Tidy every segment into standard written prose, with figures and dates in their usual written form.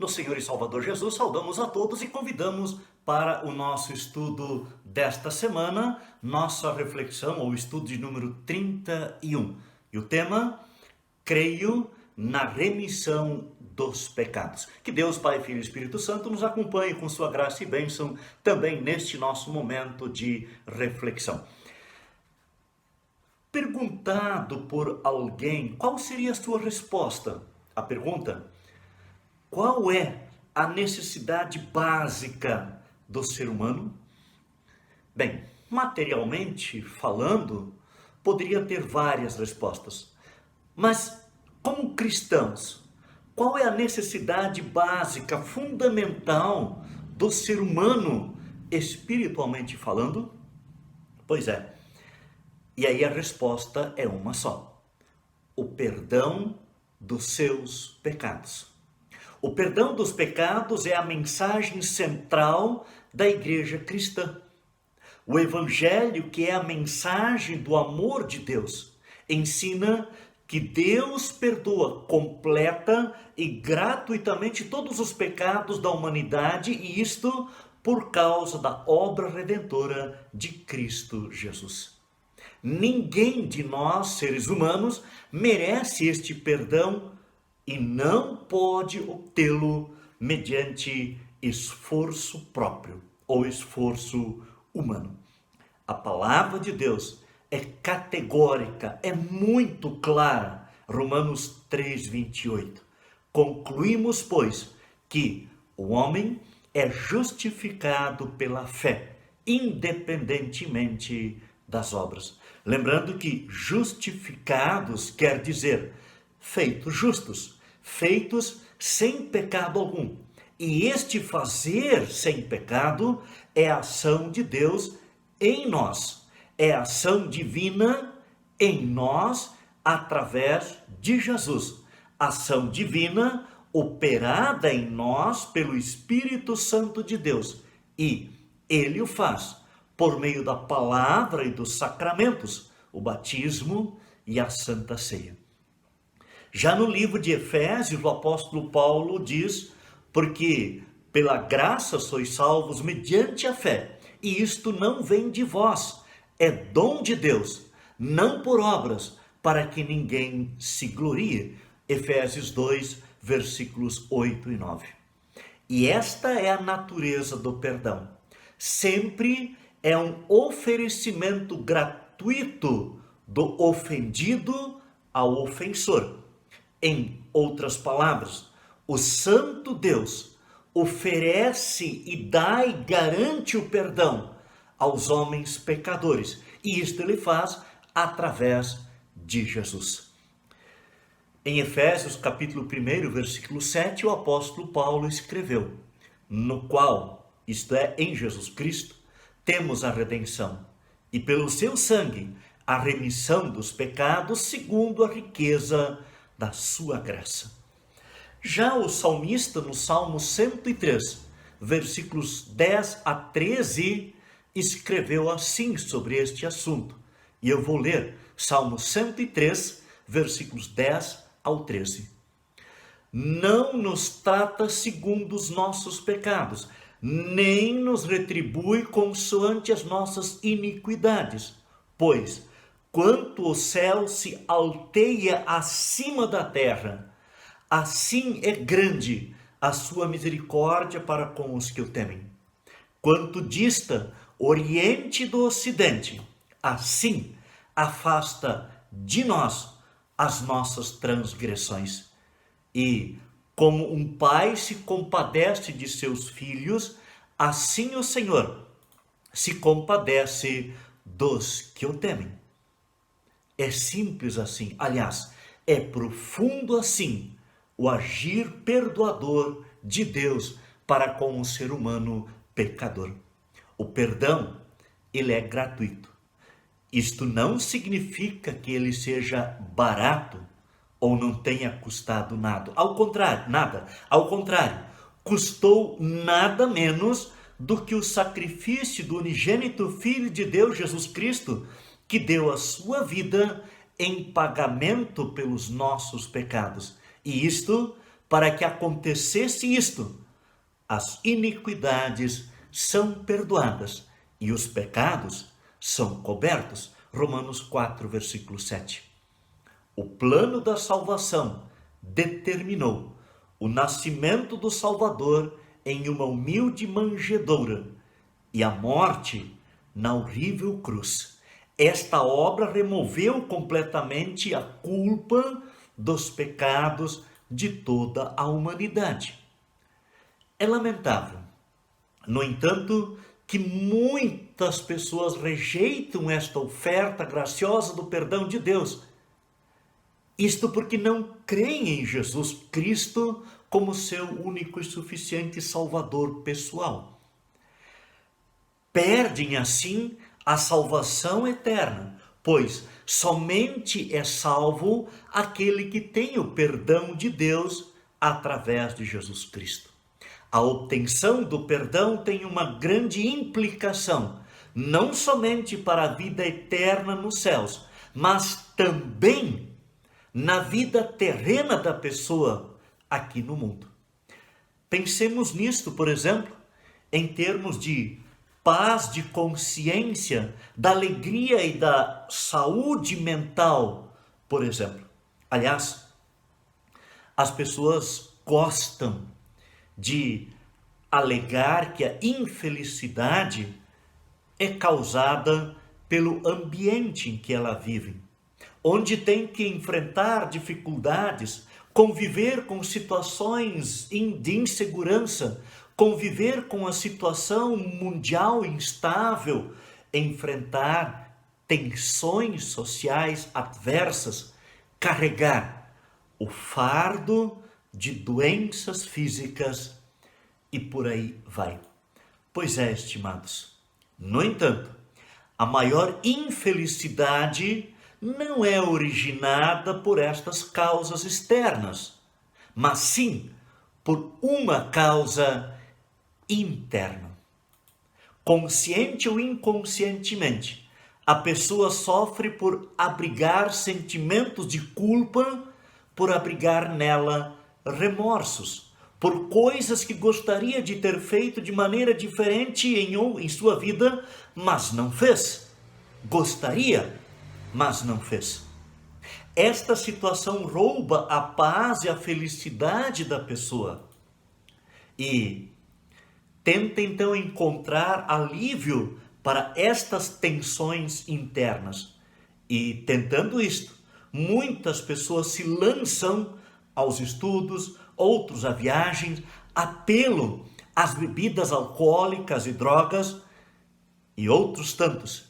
No Senhor e Salvador Jesus, saudamos a todos e convidamos para o nosso estudo desta semana, nossa reflexão ou estudo de número 31. E o tema, creio na remissão dos pecados. Que Deus, Pai, Filho e Espírito Santo nos acompanhe com sua graça e bênção também neste nosso momento de reflexão. Perguntado por alguém, qual seria a sua resposta? A pergunta: qual é a necessidade básica do ser humano? Bem, materialmente falando, poderia ter várias respostas. Mas, como cristãos, qual é a necessidade básica, fundamental do ser humano, espiritualmente falando? Pois é, e aí a resposta é uma só: o perdão dos seus pecados. O perdão dos pecados é a mensagem central da igreja cristã. O evangelho, que é a mensagem do amor de Deus, ensina que Deus perdoa completa e gratuitamente todos os pecados da humanidade, e isto por causa da obra redentora de Cristo Jesus. Ninguém de nós, seres humanos, merece este perdão e não pode obtê-lo mediante esforço próprio ou esforço humano. A palavra de Deus é categórica, é muito clara. Romanos 3:28. Concluímos, pois, que o homem é justificado pela fé, independentemente das obras. Lembrando que justificados quer dizer feitos justos, feitos sem pecado algum. E este fazer sem pecado é a ação de Deus em nós, é a ação divina em nós através de Jesus. Ação divina operada em nós pelo Espírito Santo de Deus. E ele o faz por meio da palavra e dos sacramentos, o batismo e a Santa Ceia. Já no livro de Efésios, o apóstolo Paulo diz: porque pela graça sois salvos mediante a fé, e isto não vem de vós, é dom de Deus, não por obras, para que ninguém se glorie. Efésios 2, versículos 8 e 9. E esta é a natureza do perdão. Sempre é um oferecimento gratuito do ofendido ao ofensor. Em outras palavras, o Santo Deus oferece e dá e garante o perdão aos homens pecadores. E isto ele faz através de Jesus. Em Efésios capítulo 1, versículo 7, o apóstolo Paulo escreveu: no qual, isto é, em Jesus Cristo, temos a redenção, e pelo seu sangue a remissão dos pecados, segundo a riqueza da sua graça. Já o salmista, no Salmo 103, versículos 10 a 13, escreveu assim sobre este assunto. E eu vou ler Salmo 103, versículos 10 ao 13. Não nos trata segundo os nossos pecados, nem nos retribui consoante as nossas iniquidades. Pois, quanto o céu se alteia acima da terra, assim é grande a sua misericórdia para com os que o temem. Quanto dista Oriente do Ocidente, assim afasta de nós as nossas transgressões. E como um pai se compadece de seus filhos, assim o Senhor se compadece dos que o temem. É simples assim, aliás, é profundo assim o agir perdoador de Deus para com o ser humano pecador. O perdão, ele é gratuito. Isto não significa que ele seja barato ou não tenha custado nada. Ao contrário, custou nada menos do que o sacrifício do unigênito Filho de Deus, Jesus Cristo, que deu a sua vida em pagamento pelos nossos pecados. E isto para que acontecesse isto, as iniquidades são perdoadas e os pecados são cobertos. Romanos 4, versículo 7. O plano da salvação determinou o nascimento do Salvador em uma humilde manjedoura e a morte na horrível cruz. Esta obra removeu completamente a culpa dos pecados de toda a humanidade. É lamentável, no entanto, que muitas pessoas rejeitam esta oferta graciosa do perdão de Deus. Isto porque não creem em Jesus Cristo como seu único e suficiente Salvador pessoal. Perdem assim a salvação eterna, pois somente é salvo aquele que tem o perdão de Deus através de Jesus Cristo. A obtenção do perdão tem uma grande implicação, não somente para a vida eterna nos céus, mas também na vida terrena da pessoa aqui no mundo. Pensemos nisto, por exemplo, em termos de paz de consciência, da alegria e da saúde mental, por exemplo. Aliás, as pessoas gostam de alegar que a infelicidade é causada pelo ambiente em que ela vive, onde tem que enfrentar dificuldades, conviver com situações de insegurança, conviver com a situação mundial instável, enfrentar tensões sociais adversas, carregar o fardo de doenças físicas e por aí vai. Pois é, estimados. No entanto, a maior infelicidade não é originada por estas causas externas, mas sim por uma causa interna. Consciente ou inconscientemente, a pessoa sofre por abrigar sentimentos de culpa, por abrigar nela remorsos, por coisas que gostaria de ter feito de maneira diferente em sua vida, mas não fez. Gostaria, mas não fez. Esta situação rouba a paz e a felicidade da pessoa e tenta então encontrar alívio para estas tensões internas. E tentando isto, muitas pessoas se lançam aos estudos, outros a viagens, apelo às bebidas alcoólicas e drogas, e outros tantos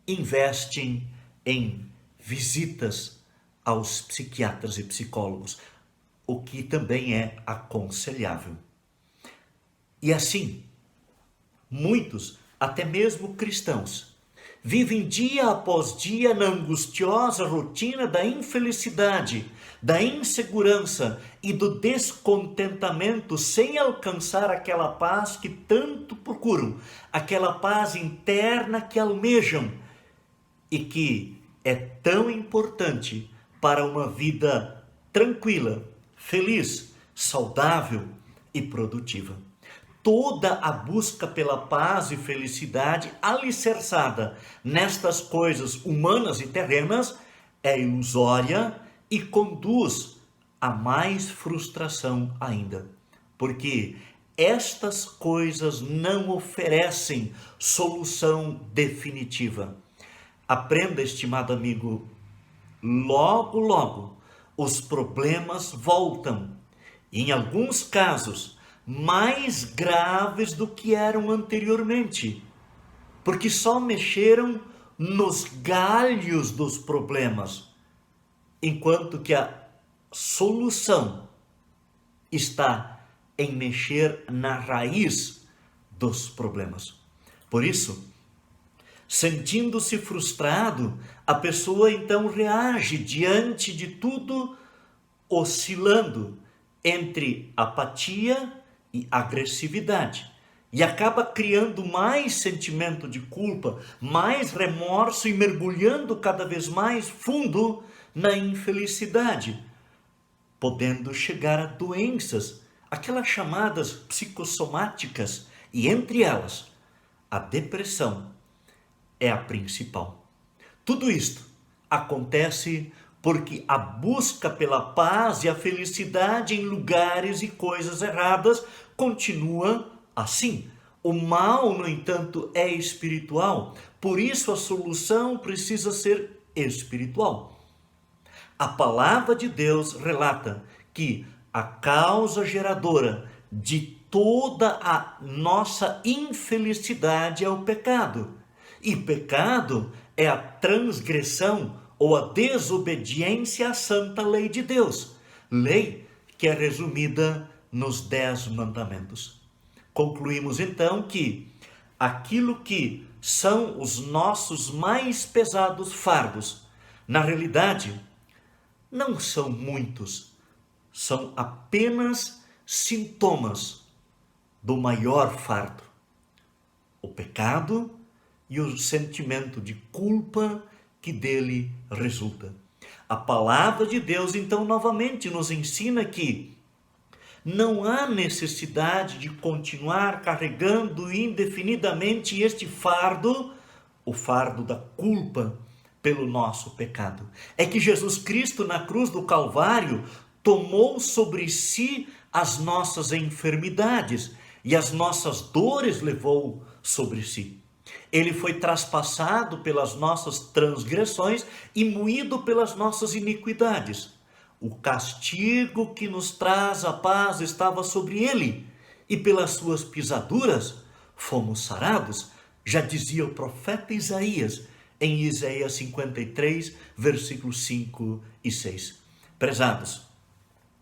investem em visitas aos psiquiatras e psicólogos, o que também é aconselhável. E assim, muitos, até mesmo cristãos, vivem dia após dia na angustiosa rotina da infelicidade, da insegurança e do descontentamento, sem alcançar aquela paz que tanto procuram, aquela paz interna que almejam e que é tão importante para uma vida tranquila, feliz, saudável e produtiva. Toda a busca pela paz e felicidade alicerçada nestas coisas humanas e terrenas é ilusória e conduz a mais frustração ainda, porque estas coisas não oferecem solução definitiva. Aprenda, estimado amigo, logo, logo os problemas voltam, e em alguns casos mais graves do que eram anteriormente, porque só mexeram nos galhos dos problemas, enquanto que a solução está em mexer na raiz dos problemas. Por isso, sentindo-se frustrado, a pessoa então reage diante de tudo, oscilando entre apatia e agressividade, e acaba criando mais sentimento de culpa, mais remorso e mergulhando cada vez mais fundo na infelicidade, podendo chegar a doenças, aquelas chamadas psicossomáticas, e entre elas, a depressão é a principal. Tudo isto acontece porque a busca pela paz e a felicidade em lugares e coisas erradas continua assim. O mal, no entanto, é espiritual, por isso a solução precisa ser espiritual. A palavra de Deus relata que a causa geradora de toda a nossa infelicidade é o pecado. E pecado é a transgressão ou a desobediência à santa lei de Deus. Lei que é resumida nos 10 mandamentos. Concluímos então que aquilo que são os nossos mais pesados fardos, na realidade, não são muitos, são apenas sintomas do maior fardo: o pecado e o sentimento de culpa que dele resulta. A palavra de Deus, então, novamente nos ensina que não há necessidade de continuar carregando indefinidamente este fardo, o fardo da culpa pelo nosso pecado. É que Jesus Cristo, na cruz do Calvário, tomou sobre si as nossas enfermidades e as nossas dores levou sobre si. Ele foi traspassado pelas nossas transgressões e moído pelas nossas iniquidades. O castigo que nos traz a paz estava sobre ele, e pelas suas pisaduras fomos sarados, já dizia o profeta Isaías, em Isaías 53, versículos 5 e 6. Prezados,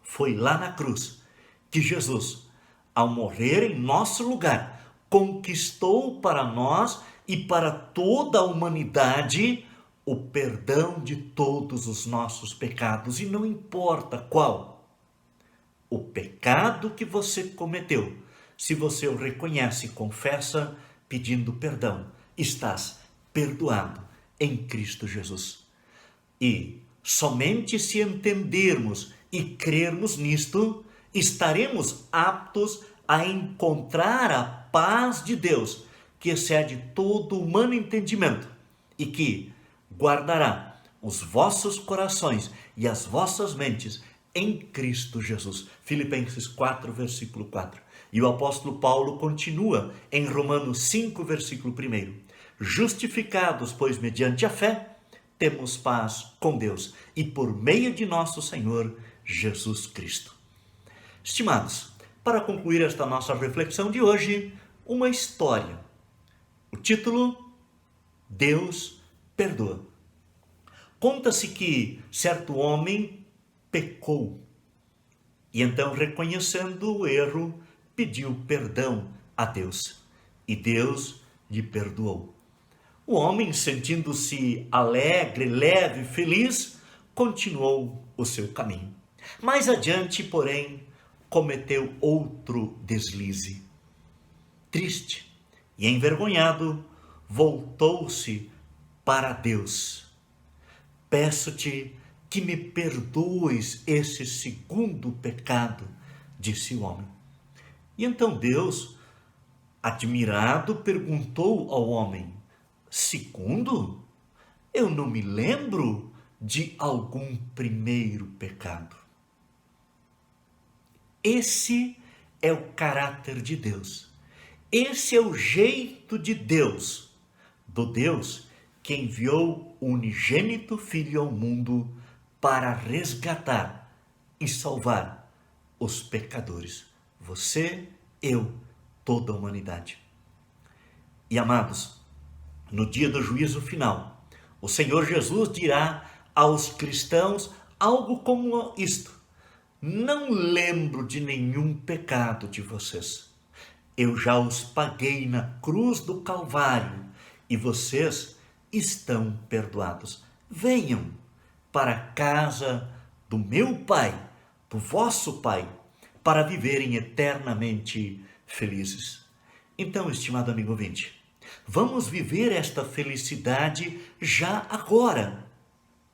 foi lá na cruz que Jesus, ao morrer em nosso lugar, conquistou para nós e para toda a humanidade o perdão de todos os nossos pecados, e não importa qual o pecado que você cometeu, se você o reconhece e confessa pedindo perdão, estás perdoado em Cristo Jesus. E somente se entendermos e crermos nisto, estaremos aptos a encontrar a paz de Deus, que excede todo humano entendimento e que guardará os vossos corações e as vossas mentes em Cristo Jesus. Filipenses 4, versículo 4. E o apóstolo Paulo continua em Romanos 5, versículo 1. Justificados, pois, mediante a fé, temos paz com Deus e por meio de nosso Senhor Jesus Cristo. Estimados, para concluir esta nossa reflexão de hoje, uma história. O título: Deus perdoa. Conta-se que certo homem pecou e então, reconhecendo o erro, pediu perdão a Deus e Deus lhe perdoou. O homem, sentindo-se alegre, leve, feliz, continuou o seu caminho. Mais adiante, porém, cometeu outro deslize. Triste e envergonhado, voltou-se para Deus. Peço-te que me perdoes esse segundo pecado, disse o homem. E então Deus, admirado, perguntou ao homem: segundo? Eu não me lembro de algum primeiro pecado. Esse é o caráter de Deus. Esse é o jeito de Deus, do Deus que enviou o unigênito Filho ao mundo para resgatar e salvar os pecadores. Você, eu, toda a humanidade. E amados, no dia do juízo final, o Senhor Jesus dirá aos cristãos algo como isto: não lembro de nenhum pecado de vocês. Eu já os paguei na cruz do Calvário e vocês estão perdoados. Venham para a casa do meu Pai, do vosso Pai, para viverem eternamente felizes. Então, estimado amigo ouvinte, vamos viver esta felicidade já agora.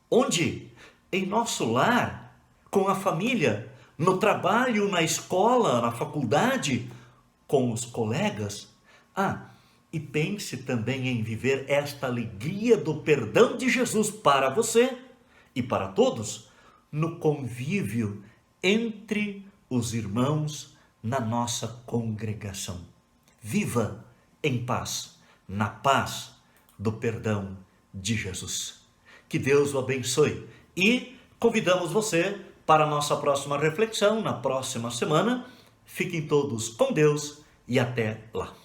Onde? Em nosso lar, com a família, no trabalho, na escola, na faculdade, com os colegas. E pense também em viver esta alegria do perdão de Jesus para você e para todos, no convívio entre os irmãos na nossa congregação. Viva em paz, na paz do perdão de Jesus. Que Deus o abençoe e convidamos você para a nossa próxima reflexão na próxima semana. Fiquem todos com Deus e até lá.